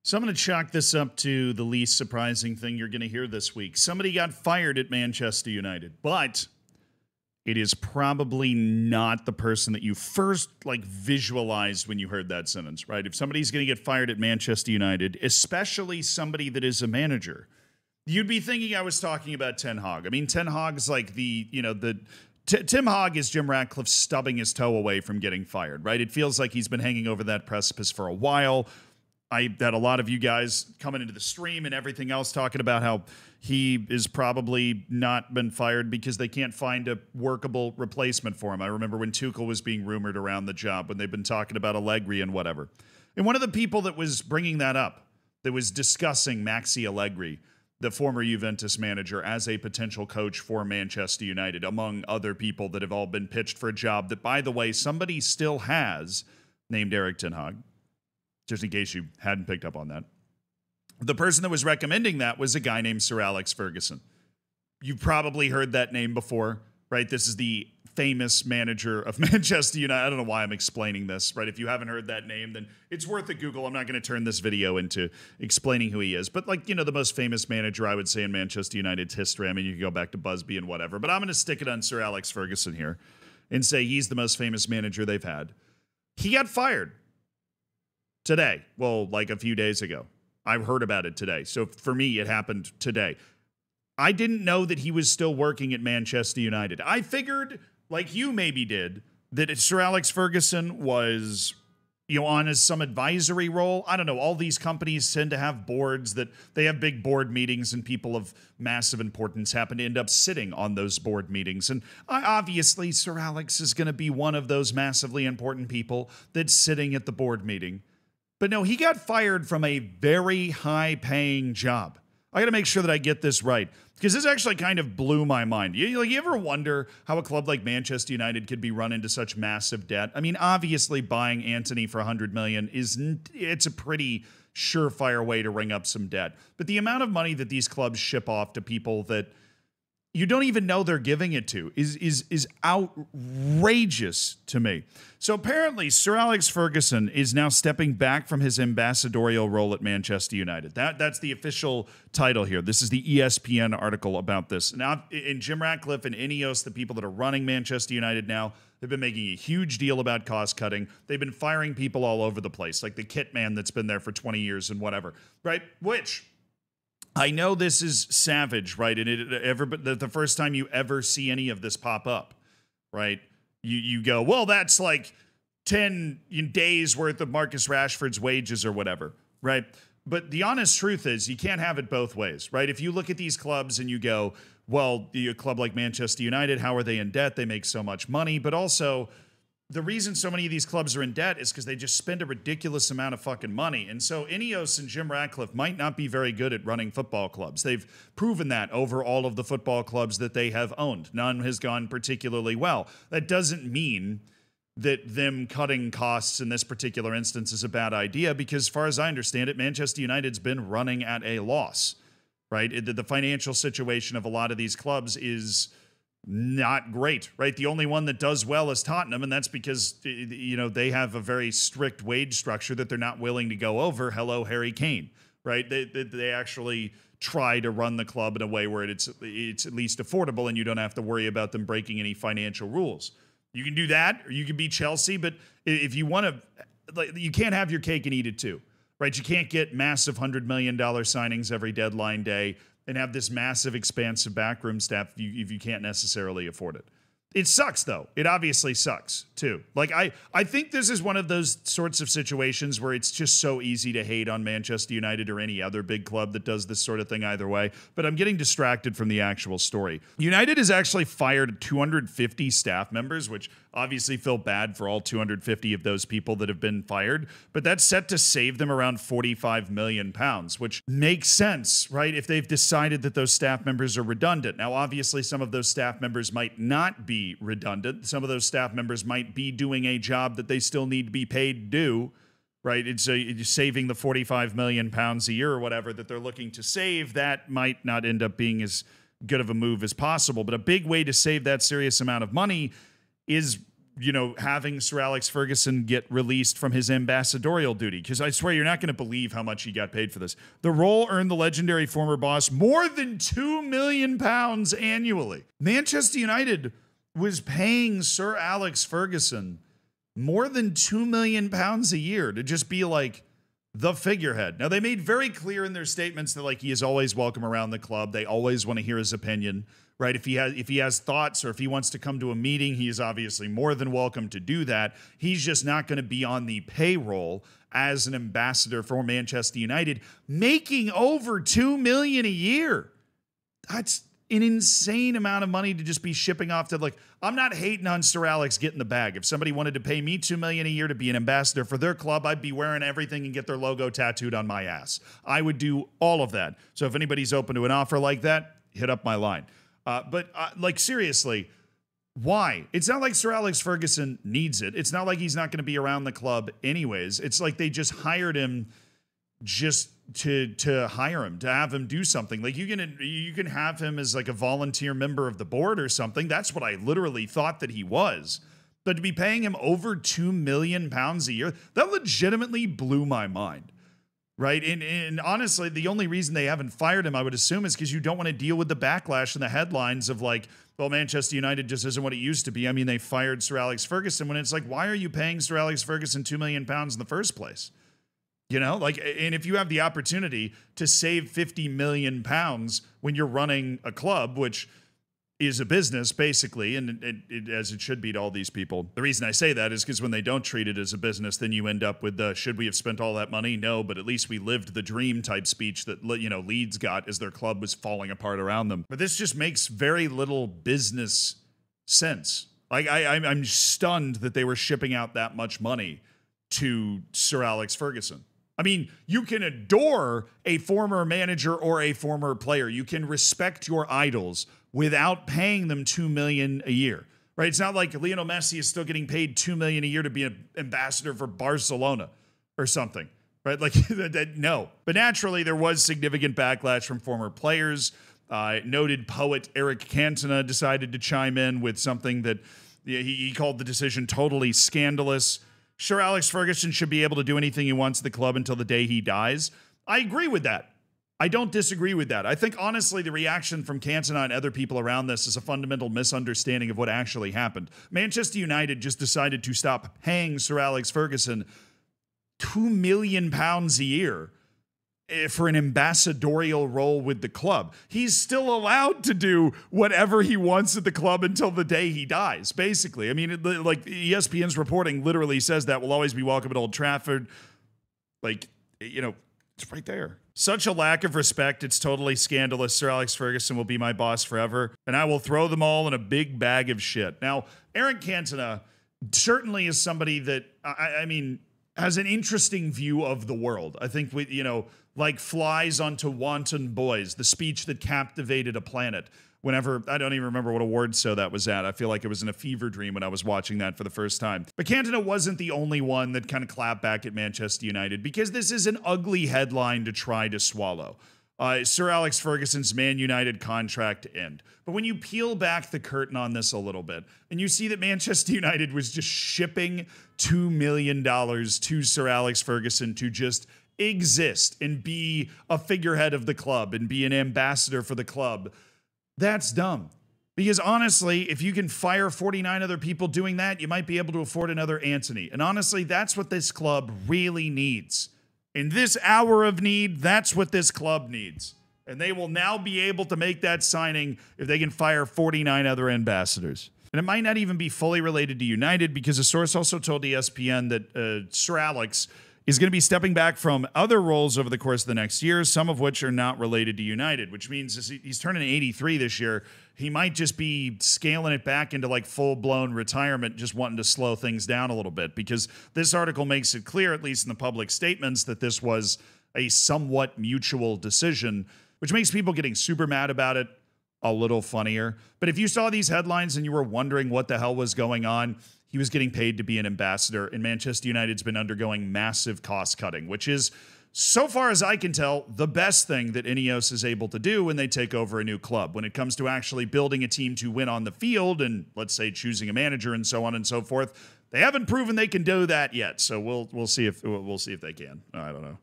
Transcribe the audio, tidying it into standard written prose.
So I'm going to chalk this up to the least surprising thing you're going to hear this week. Somebody got fired at Manchester United, but it is probably not the person that you first visualized when you heard that sentence, right? If somebody's going to get fired at Manchester United, especially somebody that is a manager, you'd be thinking I was talking about Ten Hag. I mean, Ten Hag's like Tim Hag is Jim Ratcliffe stubbing his toe away from getting fired, right? It feels like he's been hanging over that precipice for a while. I had a lot of you guys coming into the stream and everything else talking about how he is probably not been fired because they can't find a workable replacement for him. I remember when Tuchel was being rumored around the job, when they've been talking about Allegri and whatever. And one of the people that was bringing that up, that was discussing Maxi Allegri, the former Juventus manager, as a potential coach for Manchester United, among other people that have all been pitched for a job that, by the way, somebody still has, named Erik ten Hag. Just in case you hadn't picked up on that. The person that was recommending that was a guy named Sir Alex Ferguson. You've probably heard that name before, right? This is the famous manager of Manchester United. I don't know why I'm explaining this, right? If you haven't heard that name, then it's worth a Google. I'm not going to turn this video into explaining who he is. But the most famous manager, I would say, in Manchester United's history. I mean, you can go back to Busby and whatever. But I'm going to stick it on Sir Alex Ferguson here and say he's the most famous manager they've had. He got fired today. Well, like a few days ago. I've heard about it today. So for me, it happened today. I didn't know that he was still working at Manchester United. I figured, like you maybe did, that Sir Alex Ferguson was, on as some advisory role. I don't know. All these companies tend to have boards that they have big board meetings, and people of massive importance happen to end up sitting on those board meetings. And obviously, Sir Alex is going to be one of those massively important people that's sitting at the board meeting. But no, he got fired from a very high-paying job. I got to make sure that I get this right, because this actually kind of blew my mind. You ever wonder how a club like Manchester United could be run into such massive debt? I mean, obviously, buying Antony for $100 million it's a pretty surefire way to ring up some debt. But the amount of money that these clubs ship off to people that you don't even know they're giving it to is outrageous to me. So apparently, Sir Alex Ferguson is now stepping back from his ambassadorial role at Manchester United. That's the official title here. This is the ESPN article about this. Now, in Jim Ratcliffe and Ineos, the people that are running Manchester United now, they've been making a huge deal about cost cutting. They've been firing people all over the place, like the kit man that's been there for 20 years and whatever, right? Which, I know this is savage, right? And the first time you ever see any of this pop up, right? You go, well, that's like 10 days worth of Marcus Rashford's wages or whatever, right? But the honest truth is you can't have it both ways, right? If you look at these clubs and you go, well, a club like Manchester United, how are they in debt? They make so much money. But also, the reason so many of these clubs are in debt is because they just spend a ridiculous amount of fucking money. And so Ineos and Jim Ratcliffe might not be very good at running football clubs. They've proven that over all of the football clubs that they have owned. None has gone particularly well. That doesn't mean that them cutting costs in this particular instance is a bad idea, because as far as I understand it, Manchester United's been running at a loss, right? The financial situation of a lot of these clubs is not great, right? The only one that does well is Tottenham, and that's because, they have a very strict wage structure that they're not willing to go over. Hello, Harry Kane, right? They actually try to run the club in a way where it's at least affordable, and you don't have to worry about them breaking any financial rules. You can do that, or you can be Chelsea, but if you want to, you can't have your cake and eat it too, right? You can't get massive $100 million signings every deadline day and have this massive, expansive backroom staff if you can't necessarily afford it. It sucks, though. It obviously sucks, too. I think this is one of those sorts of situations where it's just so easy to hate on Manchester United or any other big club that does this sort of thing either way. But I'm getting distracted from the actual story. United has actually fired 250 staff members, which obviously feel bad for all 250 of those people that have been fired. But that's set to save them around £45 million, which makes sense, right? If they've decided that those staff members are redundant. Now, obviously, some of those staff members might not be redundant. Some of those staff members might be doing a job that they still need to be paid to do, right? It's saving the £45 million a year or whatever that they're looking to save. That might not end up being as good of a move as possible. But a big way to save that serious amount of money is having Sir Alex Ferguson get released from his ambassadorial duty. Because I swear you're not going to believe how much he got paid for this. The role earned the legendary former boss more than £2 million annually. Manchester United was paying Sir Alex Ferguson more than £2 million a year to just be like the figurehead. Now, they made very clear in their statements that like he is always welcome around the club. They always want to hear his opinion, right? If he has thoughts or if he wants to come to a meeting, he is obviously more than welcome to do that. He's just not going to be on the payroll as an ambassador for Manchester United, making over $2 million a year. That's an insane amount of money to just be shipping off to, like, I'm not hating on Sir Alex getting the bag. If somebody wanted to pay me $2 million a year to be an ambassador for their club, I'd be wearing everything and get their logo tattooed on my ass. I would do all of that. So if anybody's open to an offer like that, hit up my line. But seriously, why? It's not like Sir Alex Ferguson needs it. It's not like he's not going to be around the club anyways. It's like they just hired him just to hire him, to have him do something. Like you can have him as like a volunteer member of the board or something. That's what I literally thought that he was. But to be paying him over £2 million a year, that legitimately blew my mind. Right. And honestly, the only reason they haven't fired him, I would assume, is because you don't want to deal with the backlash and the headlines of like, well, Manchester United just isn't what it used to be. I mean, they fired Sir Alex Ferguson, when it's like, why are you paying Sir Alex Ferguson £2 million in the first place? And if you have the opportunity to save £50 million when you're running a club, which is a business basically, and as it should be to all these people. The reason I say that is because when they don't treat it as a business, then you end up with the, should we have spent all that money? No, but at least we lived the dream type speech that, Leeds got as their club was falling apart around them. But this just makes very little business sense. Like I'm stunned that they were shipping out that much money to Sir Alex Ferguson. I mean, you can adore a former manager or a former player. You can respect your idols without paying them $2 million a year, right? It's not like Lionel Messi is still getting paid $2 million a year to be an ambassador for Barcelona or something, right? Like, no. But naturally, there was significant backlash from former players. Noted poet Eric Cantona decided to chime in with something that he called the decision totally scandalous. Sure, Alex Ferguson should be able to do anything he wants at the club until the day he dies. I agree with that. I don't disagree with that. I think, honestly, the reaction from Cantona and other people around this is a fundamental misunderstanding of what actually happened. Manchester United just decided to stop paying Sir Alex Ferguson £2 million a year for an ambassadorial role with the club. He's still allowed to do whatever he wants at the club until the day he dies, basically. I mean, like ESPN's reporting literally says that will always be welcome at Old Trafford. Like, it's right there. Such a lack of respect. It's totally scandalous. Sir Alex Ferguson will be my boss forever, and I will throw them all in a big bag of shit. Now, Eric Cantona certainly is somebody that, I mean, has an interesting view of the world. I think like Flies onto Wanton Boys, the speech that captivated a planet. Whenever, I don't even remember what award show that was at. I feel like it was in a fever dream when I was watching that for the first time. But Cantona wasn't the only one that kind of clapped back at Manchester United, because this is an ugly headline to try to swallow. Sir Alex Ferguson's Man United contract to end. But when you peel back the curtain on this a little bit, and you see that Manchester United was just shipping $2 million to Sir Alex Ferguson to just exist and be a figurehead of the club and be an ambassador for the club, that's dumb. Because honestly, if you can fire 49 other people doing that, you might be able to afford another Antony. And honestly, that's what this club really needs. In this hour of need, that's what this club needs. And they will now be able to make that signing if they can fire 49 other ambassadors. And it might not even be fully related to United, because a source also told ESPN that Sir Alex is going to be stepping back from other roles over the course of the next year, some of which are not related to United, which means he's turning 83 this year. He might just be scaling it back into like full-blown retirement, just wanting to slow things down a little bit, because this article makes it clear, at least in the public statements, that this was a somewhat mutual decision, which makes people getting super mad about it a little funnier. But if you saw these headlines and you were wondering what the hell was going on, he was getting paid to be an ambassador, and Manchester United's been undergoing massive cost cutting, which is so far as I can tell, the best thing that Ineos is able to do when they take over a new club, when it comes to actually building a team to win on the field and, let's say, choosing a manager and so on and so forth. They haven't proven they can do that yet, so we'll see if they can. I don't know.